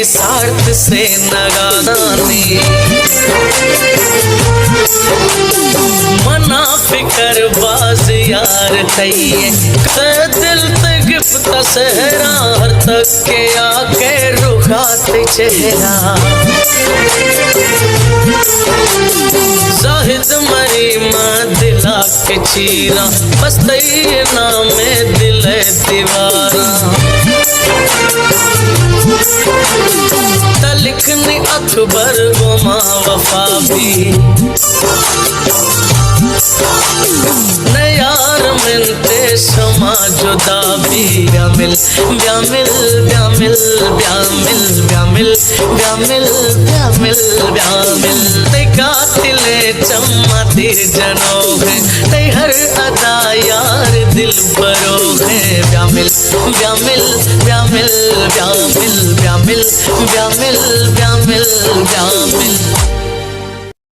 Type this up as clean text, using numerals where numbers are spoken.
सार्थ से नगाने मना फिकर बाज यार तैये दिल तगिफ्त सहरा हर तक के आके रुखात चेहरा जाहिद मरी माँ दिला के चीरा बस तैये नाम दिल दीवारा तलिखनी अकबर गुमा वफा भी न यार मिलते समा जुदा भी ब्यामिल ब्यामिल ब्यामिल ब्यामिल ब्यामिल ब्यामिल ब्यामिल ब्यामिल ते कातिले चम्मा तीर जनोगे ते हर अदा यार दिल बरोगे ब्यामिल ब्यामिल ब्यामिल ब्यामिल ब्यामिल ब्यामिल ब्यामिल